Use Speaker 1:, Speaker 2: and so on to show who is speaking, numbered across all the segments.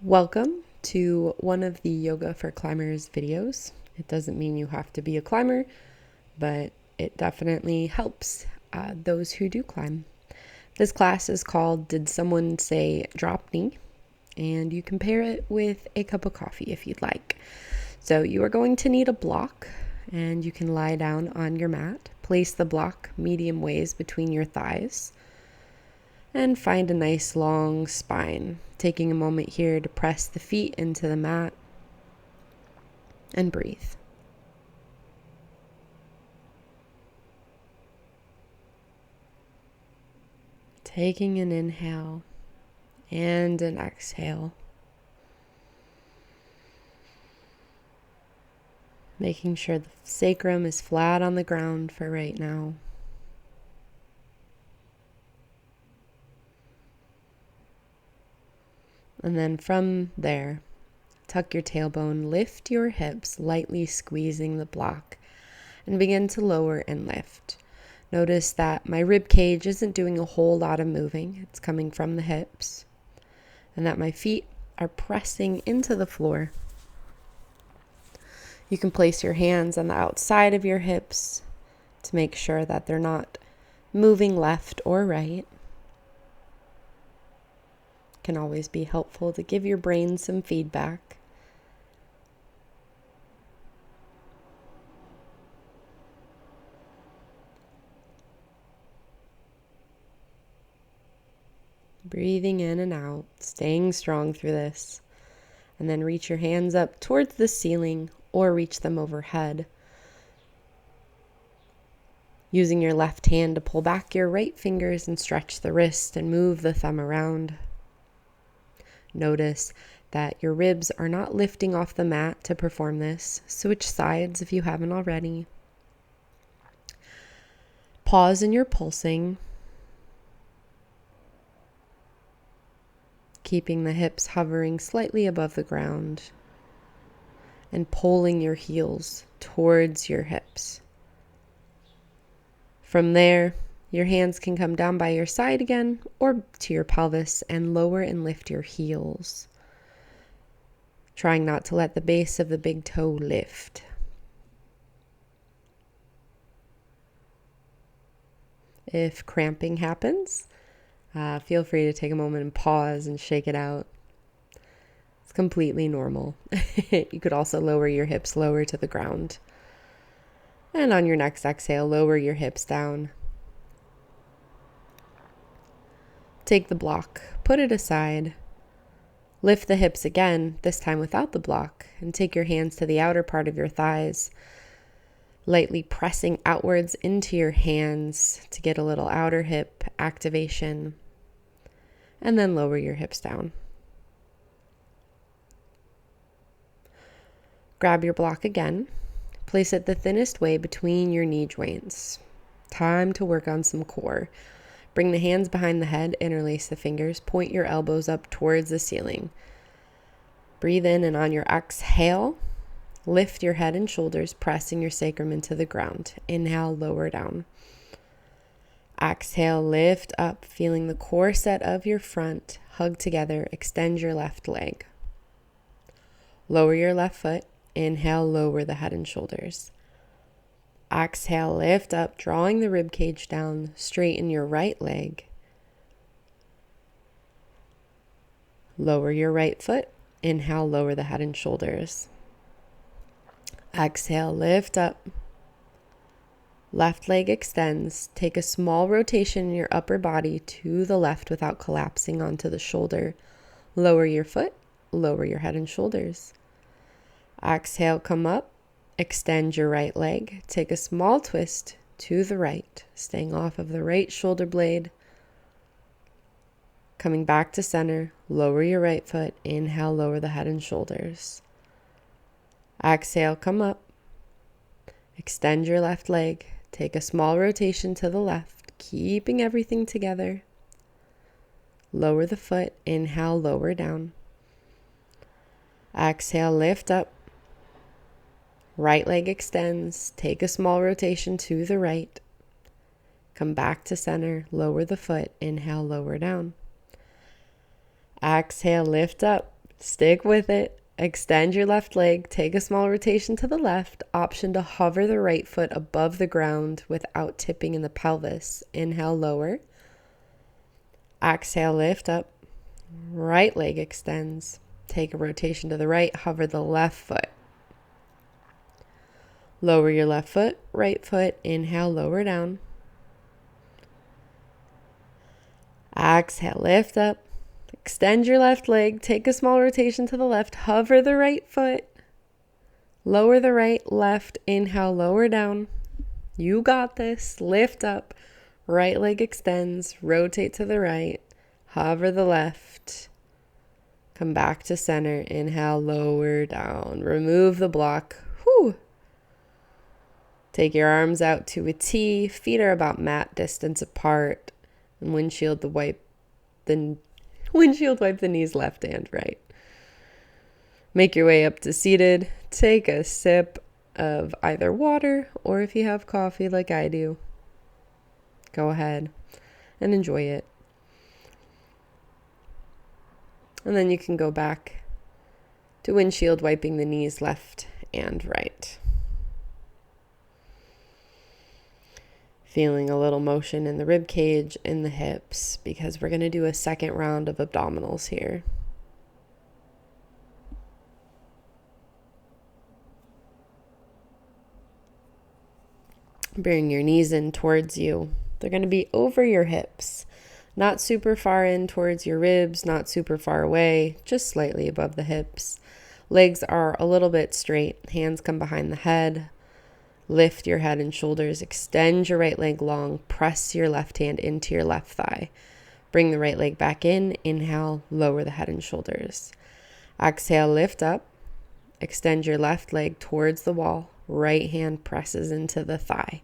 Speaker 1: Welcome to one of the Yoga for Climbers videos. It doesn't mean you have to be a climber, but it definitely helps those who do climb. This class is called Did Someone Say Drop Knee? And you can pair it with a cup of coffee if you'd like. So you are going to need a block, and you can lie down on your mat. Place the block medium ways between your thighs and find a nice long spine. Taking a moment here to press the feet into the mat and breathe. Taking an inhale and an exhale. Making sure the sacrum is flat on the ground for right now. And then from there, tuck your tailbone, lift your hips, lightly squeezing the block, and begin to lower and lift. Notice that my rib cage isn't doing a whole lot of moving. It's coming from the hips, and that my feet are pressing into the floor. You can place your hands on the outside of your hips to make sure that they're not moving left or right. Can always be helpful to give your brain some feedback. Breathing in and out, staying strong through this. And then reach your hands up towards the ceiling or reach them overhead. Using your left hand to pull back your right fingers and stretch the wrist and move the thumb around. Notice that your ribs are not lifting off the mat to perform this. Switch sides if you haven't already. Pause in your pulsing. Keeping the hips hovering slightly above the ground. And pulling your heels towards your hips. From there, your hands can come down by your side again or to your pelvis and lower and lift your heels. Trying not to let the base of the big toe lift. If cramping happens, feel free to take a moment and pause and shake it out. It's completely normal. You could also lower your hips lower to the ground. And on your next exhale, lower your hips down. Take the block, put it aside. Lift the hips again, this time without the block, and take your hands to the outer part of your thighs, lightly pressing outwards into your hands to get a little outer hip activation, and then lower your hips down. Grab your block again, place it the thinnest way between your knee joints. Time to work on some core. Bring the hands behind the head, interlace the fingers, point your elbows up towards the ceiling. Breathe in, and on your exhale, lift your head and shoulders, pressing your sacrum into the ground. Inhale, lower down. Exhale, lift up, feeling the core set of your front. Hug together, extend your left leg. Lower your left foot. Inhale, lower the head and shoulders. Exhale, lift up, drawing the rib cage down, straighten your right leg. Lower your right foot. Inhale, lower the head and shoulders. Exhale, lift up. Left leg extends. Take a small rotation in your upper body to the left without collapsing onto the shoulder. Lower your foot, lower your head and shoulders. Exhale, come up. Extend your right leg. Take a small twist to the right, staying off of the right shoulder blade. Coming back to center, lower your right foot. Inhale, lower the head and shoulders. Exhale, come up. Extend your left leg. Take a small rotation to the left, keeping everything together. Lower the foot. Inhale, lower down. Exhale, lift up. Right leg extends. Take a small rotation to the right. Come back to center. Lower the foot. Inhale, lower down. Exhale, lift up. Stick with it. Extend your left leg. Take a small rotation to the left. Option to hover the right foot above the ground without tipping in the pelvis. Inhale, lower. Exhale, lift up. Right leg extends. Take a rotation to the right. Hover the left foot. Lower your left foot, right foot. Inhale, lower down. Exhale, lift up. Extend your left leg. Take a small rotation to the left. Hover the right foot. Lower the right, left. Inhale, lower down. You got this. Lift up. Right leg extends. Rotate to the right. Hover the left. Come back to center. Inhale, lower down. Remove the block. Whew. Take your arms out to a T. Feet are about mat distance apart. And windshield wipe the knees left and right. Make your way up to seated. Take a sip of either water or if you have coffee like I do, go ahead and enjoy it. And then you can go back to windshield wiping the knees left and right. Feeling a little motion in the rib cage, in the hips, because we're going to do a second round of abdominals here. Bring your knees in towards you. They're going to be over your hips, not super far in towards your ribs, not super far away, just slightly above the hips. Legs are a little bit straight. Hands come behind the head. Lift your head and shoulders. Extend your right leg long. Press your left hand into your left thigh. Bring the right leg back in. Inhale, lower the head and shoulders. Exhale, lift up. Extend your left leg towards the wall. Right hand presses into the thigh.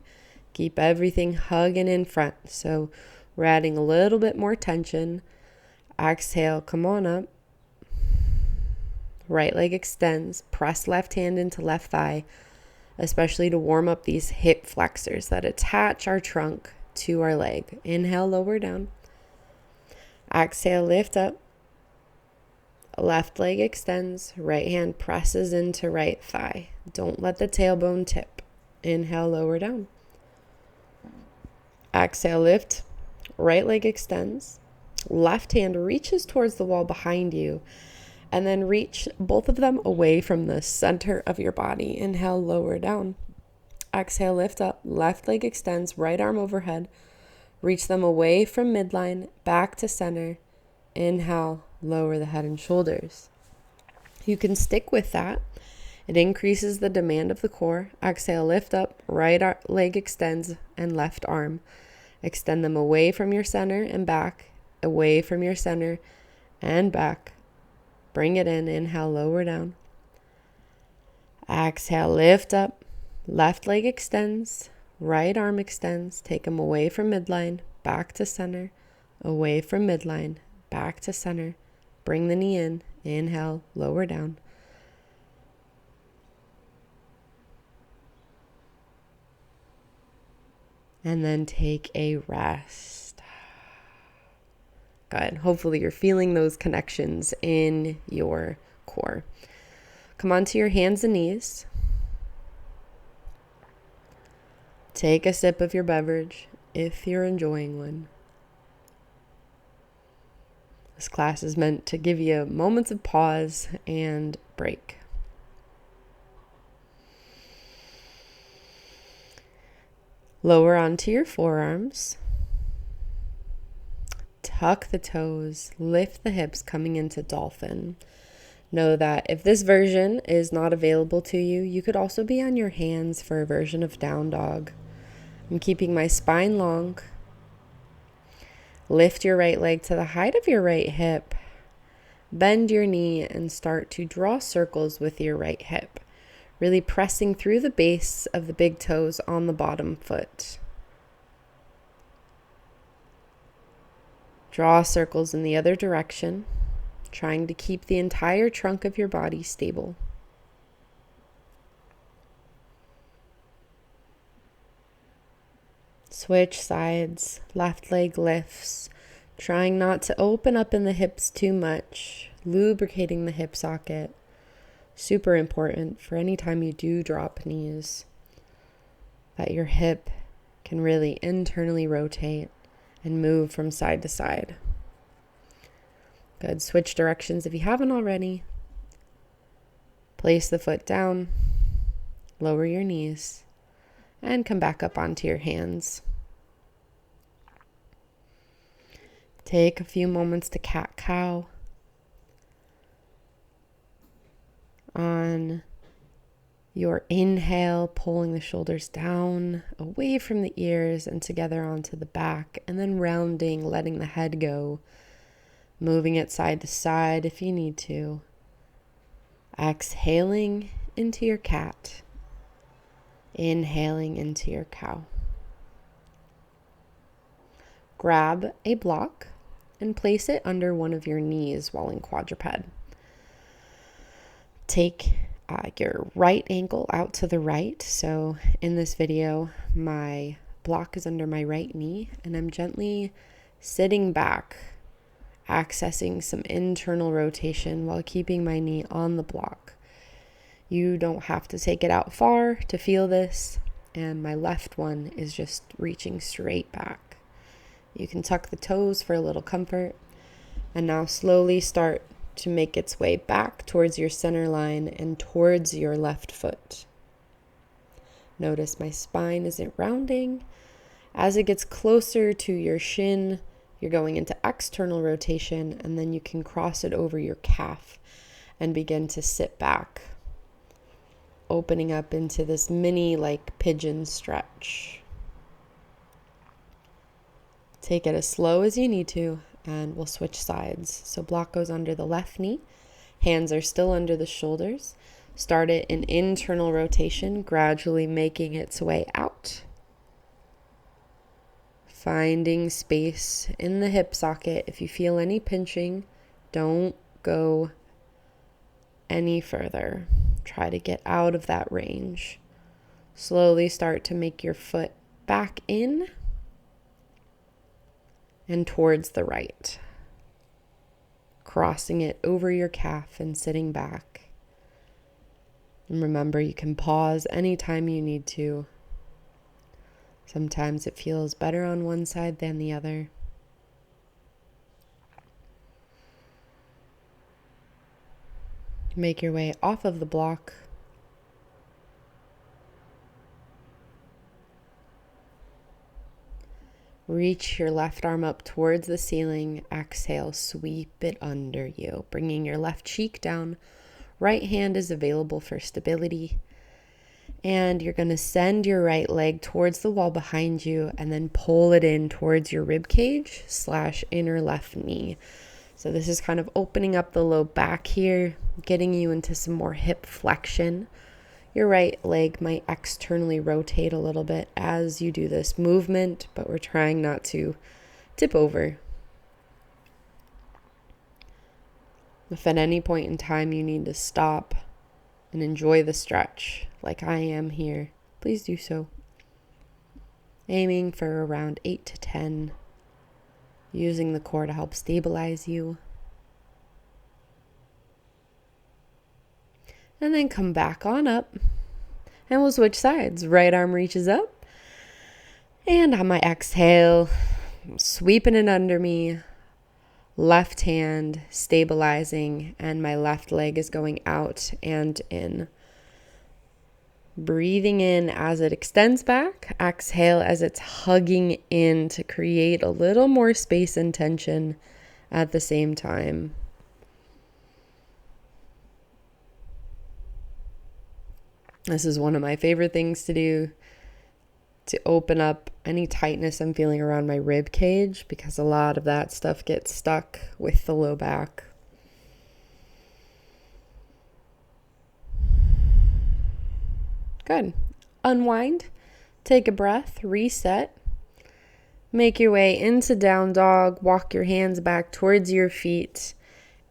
Speaker 1: Keep everything hugging in front. So we're adding a little bit more tension. Exhale, come on up. Right leg extends. Press left hand into left thigh, especially to warm up these hip flexors that attach our trunk to our leg. Inhale, lower down. Exhale, lift up. Left leg extends. Right hand presses into right thigh. Don't let the tailbone tip. Inhale, lower down. Exhale, lift. Right leg extends. Left hand reaches towards the wall behind you. And then reach both of them away from the center of your body. Inhale, lower down. Exhale, lift up. Left leg extends, right arm overhead. Reach them away from midline, back to center. Inhale, lower the head and shoulders. You can stick with that. It increases the demand of the core. Exhale, lift up. Right leg extends and left arm. Extend them away from your center and back. Away from your center and back. Bring it in. Inhale, lower down. Exhale, lift up. Left leg extends. Right arm extends. Take them away from midline. Back to center. Away from midline. Back to center. Bring the knee in. Inhale, lower down. And then take a rest. Good. Hopefully you're feeling those connections in your core. Come onto your hands and knees. Take a sip of your beverage if you're enjoying one. This class is meant to give you moments of pause and break. Lower onto your forearms. Tuck the toes, lift the hips coming into dolphin. Know that if this version is not available to you, you could also be on your hands for a version of down dog. I'm keeping my spine long. Lift your right leg to the height of your right hip. Bend your knee and start to draw circles with your right hip, really pressing through the base of the big toes on the bottom foot. Draw circles in the other direction, trying to keep the entire trunk of your body stable. Switch sides, left leg lifts, trying not to open up in the hips too much. lubricating the hip socket. Super important for any time you do drop knees, that your hip can really internally rotate and move from side to side. Good. Switch directions if you haven't already. Place the foot down, lower your knees, and come back up onto your hands. Take a few moments to cat-cow. On your inhale, pulling the shoulders down, away from the ears and together onto the back, and then rounding, letting the head go, moving it side to side if you need to. Exhaling into your cat, inhaling into your cow. Grab a block and place it under one of your knees while in quadruped. Take your right ankle out to the right. So in this video, my block is under my right knee, and I'm gently sitting back, accessing some internal rotation while keeping my knee on the block. You don't have to take it out far to feel this, and my left one is just reaching straight back. You can tuck the toes for a little comfort, and now slowly start to make its way back towards your center line and towards your left foot. Notice my spine isn't rounding. As it gets closer to your shin, you're going into external rotation, and then you can cross it over your calf and begin to sit back, opening up into this mini pigeon stretch. Take it as slow as you need to, and we'll switch sides. So block goes under the left knee. Hands are still under the shoulders. Start it in internal rotation, gradually making its way out. Finding space in the hip socket. If you feel any pinching, don't go any further. Try to get out of that range. Slowly start to make your foot back in and towards the right, crossing it over your calf and sitting back. And remember, you can pause anytime you need to. Sometimes it feels better on one side than the other. Make your way off of the block. Reach your left arm up towards the ceiling. Exhale, sweep it under you, bringing your left cheek down. Right hand is available for stability. And you're going to send your right leg towards the wall behind you and then pull it in towards your rib cage / inner left knee. So this is kind of opening up the low back here, getting you into some more hip flexion. Your right leg might externally rotate a little bit as you do this movement, but we're trying not to tip over. If at any point in time you need to stop and enjoy the stretch, like I am here, please do so. Aiming for around 8 to 10, using the core to help stabilize you. And then come back on up, and we'll switch sides. Right arm reaches up, and on my exhale, I'm sweeping it under me. Left hand stabilizing, and my left leg is going out and in. Breathing in as it extends back. Exhale as it's hugging in to create a little more space and tension at the same time. This is one of my favorite things to do, to open up any tightness I'm feeling around my rib cage, because a lot of that stuff gets stuck with the low back. Good. Unwind, take a breath, reset. Make your way into down dog, walk your hands back towards your feet,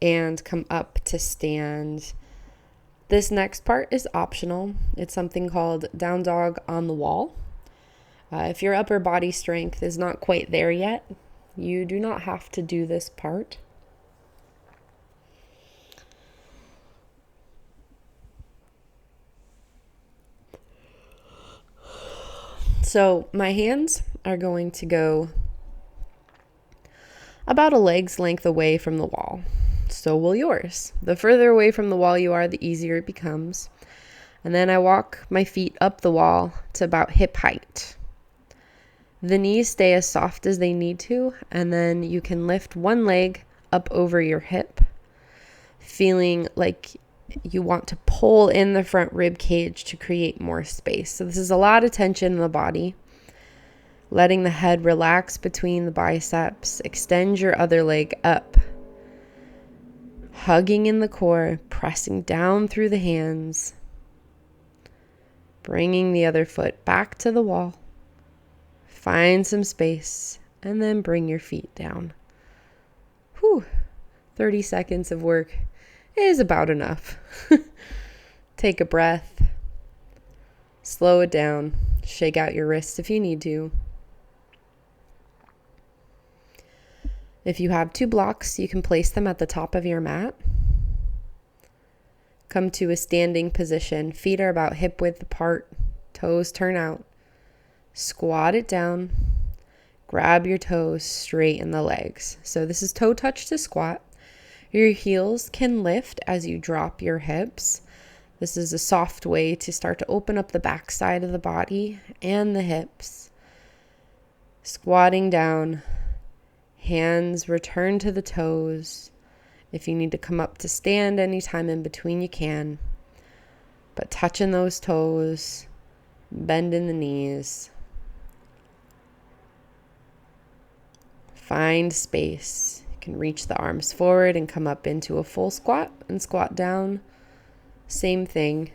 Speaker 1: and come up to stand. This next part is optional. It's something called down dog on the wall. If your upper body strength is not quite there yet, you do not have to do this part. So my hands are going to go about a leg's length away from the wall. So will yours. The further away from the wall you are, the easier it becomes. And then I walk my feet up the wall to about hip height. The knees stay as soft as they need to, and then you can lift one leg up over your hip, feeling like you want to pull in the front rib cage to create more space. So this is a lot of tension in the body. Letting the head relax between the biceps. Extend your other leg up. Hugging in the core, pressing down through the hands. Bringing the other foot back to the wall. Find some space, and then bring your feet down. 30 seconds of work is about enough. Take a breath. Slow it down. Shake out your wrists if you need to. If you have 2 blocks, you can place them at the top of your mat. Come to a standing position. Feet are about hip width apart. Toes turn out. Squat it down. Grab your toes, straighten the legs. So this is toe touch to squat. Your heels can lift as you drop your hips. This is a soft way to start to open up the back side of the body and the hips. Squatting down. Hands return to the toes. If you need to come up to stand anytime in between, you can. But touching those toes, bending the knees. Find space. You can reach the arms forward and come up into a full squat and squat down. Same thing.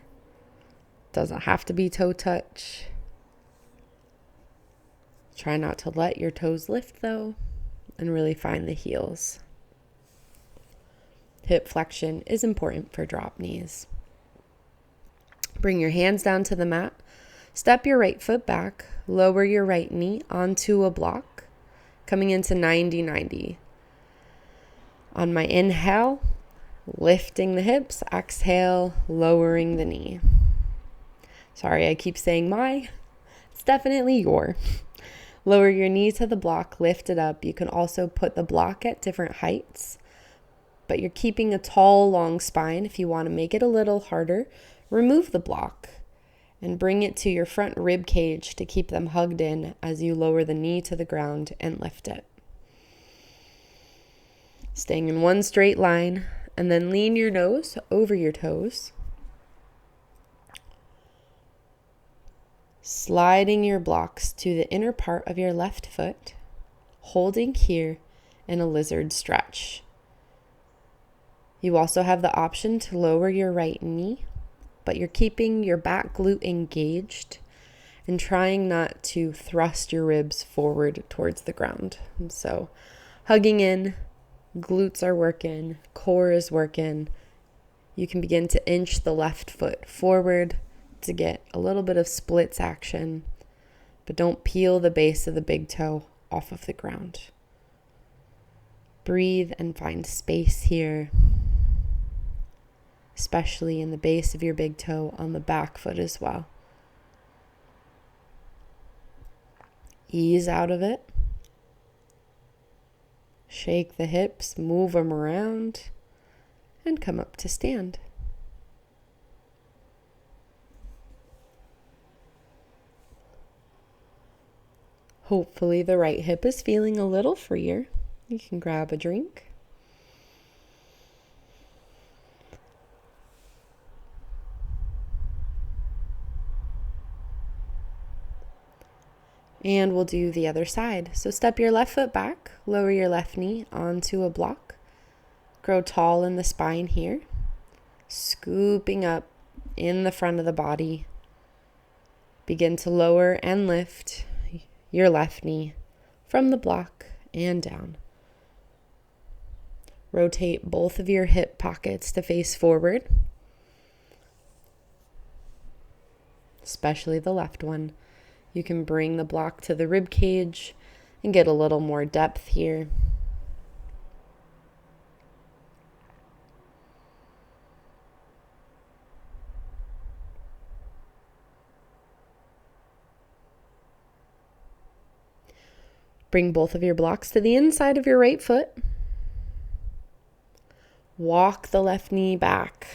Speaker 1: Doesn't have to be toe touch. Try not to let your toes lift though. And really find the heels. Hip flexion is important for drop knees. Bring your hands down to the mat. Step your right foot back. Lower your right knee onto a block. Coming into 90-90. On my inhale, lifting the hips. Exhale, lowering the knee. Sorry, I keep saying my. It's definitely your. Lower your knee to the block, lift it up. You can also put the block at different heights, but you're keeping a tall, long spine. If you want to make it a little harder, remove the block and bring it to your front rib cage to keep them hugged in as you lower the knee to the ground and lift it. Staying in one straight line, and then lean your nose over your toes. Sliding your blocks to the inner part of your left foot, holding here in a lizard stretch. You also have the option to lower your right knee, but you're keeping your back glute engaged and trying not to thrust your ribs forward towards the ground. And so hugging in, glutes are working, core is working. You can begin to inch the left foot forward to get a little bit of splits action, but don't peel the base of the big toe off of the ground. Breathe and find space here, especially in the base of your big toe on the back foot as well. Ease out of it. Shake the hips, move them around, and come up to stand. Hopefully the right hip is feeling a little freer. You can grab a drink. And we'll do the other side. So step your left foot back, lower your left knee onto a block. Grow tall in the spine here. Scooping up in the front of the body. Begin to lower and lift your left knee from the block and down. Rotate both of your hip pockets to face forward, especially the left one. You can bring the block to the rib cage and get a little more depth here. Bring both of your blocks to the inside of your right foot. Walk the left knee back,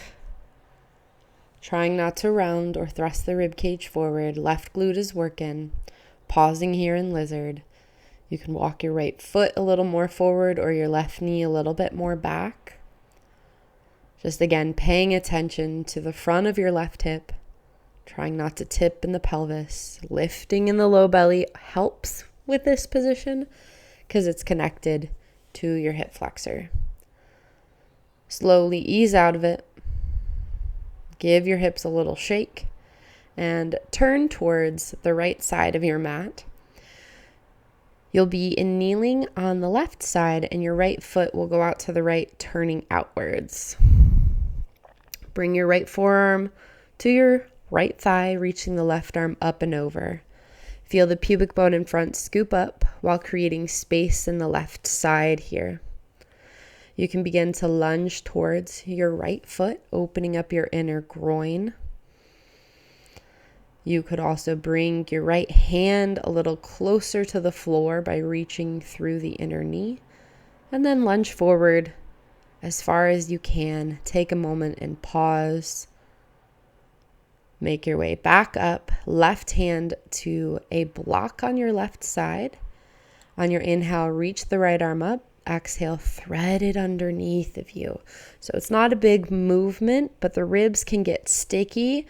Speaker 1: trying not to round or thrust the rib cage forward. Left glute is working. Pausing here in lizard. You can walk your right foot a little more forward or your left knee a little bit more back. Just again, paying attention to the front of your left hip, trying not to tip in the pelvis. Lifting in the low belly helps with this position because it's connected to your hip flexor. Slowly ease out of it. Give your hips a little shake and turn towards the right side of your mat. You'll be in kneeling on the left side and your right foot will go out to the right, turning outwards. Bring your right forearm to your right thigh, reaching the left arm up and over. Feel the pubic bone in front scoop up while creating space in the left side here. You can begin to lunge towards your right foot, opening up your inner groin. You could also bring your right hand a little closer to the floor by reaching through the inner knee, and then lunge forward as far as you can. Take a moment and pause. Make your way back up, left hand to a block on your left side. On your inhale, reach the right arm up. Exhale, thread it underneath of you. So it's not a big movement, but the ribs can get sticky,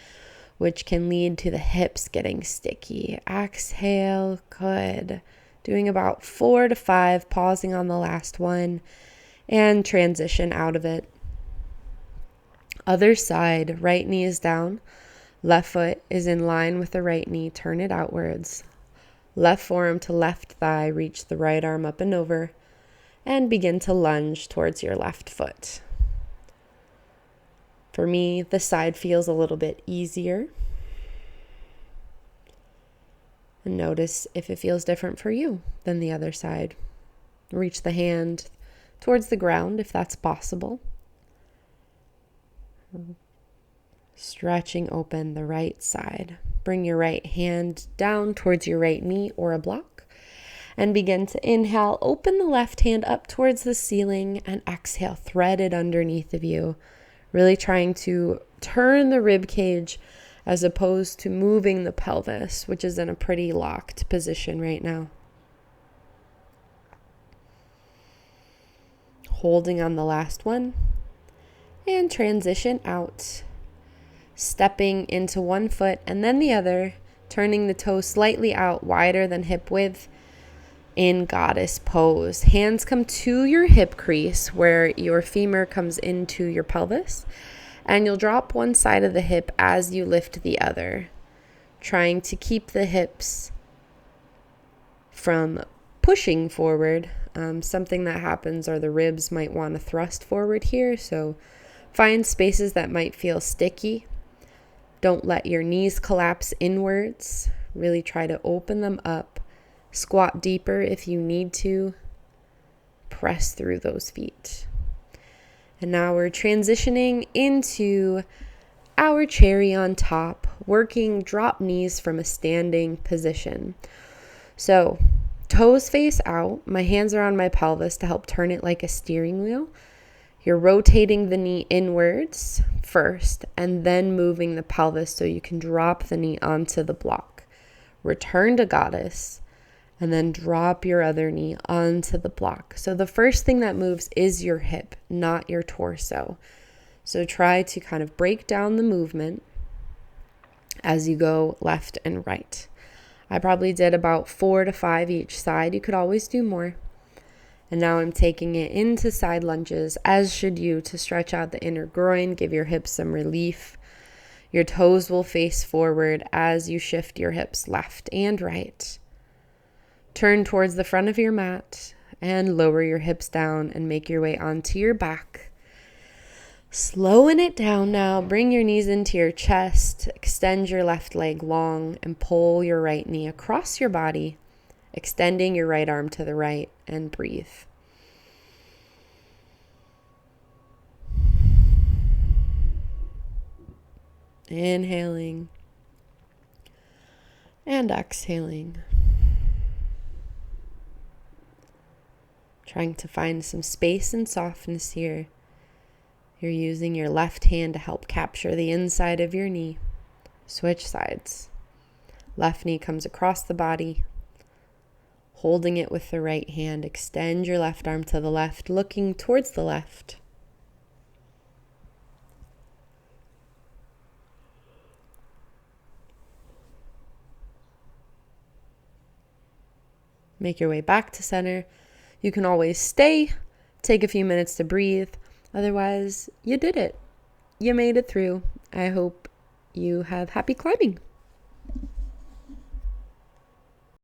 Speaker 1: which can lead to the hips getting sticky. Exhale, good. Doing about 4 to 5, pausing on the last one, and transition out of it. Other side, right knee is down. Left foot is in line with the right knee. Turn it outwards. Left forearm to left thigh. Reach the right arm up and over. And begin to lunge towards your left foot. For me, this side feels a little bit easier. And notice if it feels different for you than the other side. Reach the hand towards the ground if that's possible. Stretching open the right side. Bring your right hand down towards your right knee or a block. And begin to inhale, open the left hand up towards the ceiling, and exhale, thread it underneath of you. Really trying to turn the rib cage as opposed to moving the pelvis, which is in a pretty locked position right now. Holding on the last one. And transition out. Stepping into one foot and then the other, turning the toes slightly out, wider than hip width, in goddess pose. Hands come to your hip crease where your femur comes into your pelvis, and you'll drop one side of the hip as you lift the other, trying to keep the hips from pushing forward. Something that happens are the ribs might want to thrust forward here, so find spaces that might feel sticky. Don't let your knees collapse inwards. Really try to open them up. Squat deeper if you need to. Press through those feet. And now we're transitioning into our cherry on top, working drop knees from a standing position. So toes face out. My hands are on my pelvis to help turn it like a steering wheel. You're rotating the knee inwards first and then moving the pelvis so you can drop the knee onto the block. Return to goddess and then drop your other knee onto the block. So the first thing that moves is your hip, not your torso. So try to kind of break down the movement as you go left and right. I probably did about 4 to 5 each side. You could always do more. And now I'm taking it into side lunges, as should you, to stretch out the inner groin, give your hips some relief. Your toes will face forward as you shift your hips left and right. Turn towards the front of your mat and lower your hips down and make your way onto your back. Slowing it down now, bring your knees into your chest, extend your left leg long and pull your right knee across your body, extending your right arm to the right, and breathe. Inhaling and exhaling. Trying to find some space and softness here. You're using your left hand to help capture the inside of your knee. Switch sides. Left knee comes across the body. Holding it with the right hand, extend your left arm to the left, looking towards the left. Make your way back to center. You can always stay, take a few minutes to breathe. Otherwise, you did it. You made it through. I hope you have happy climbing.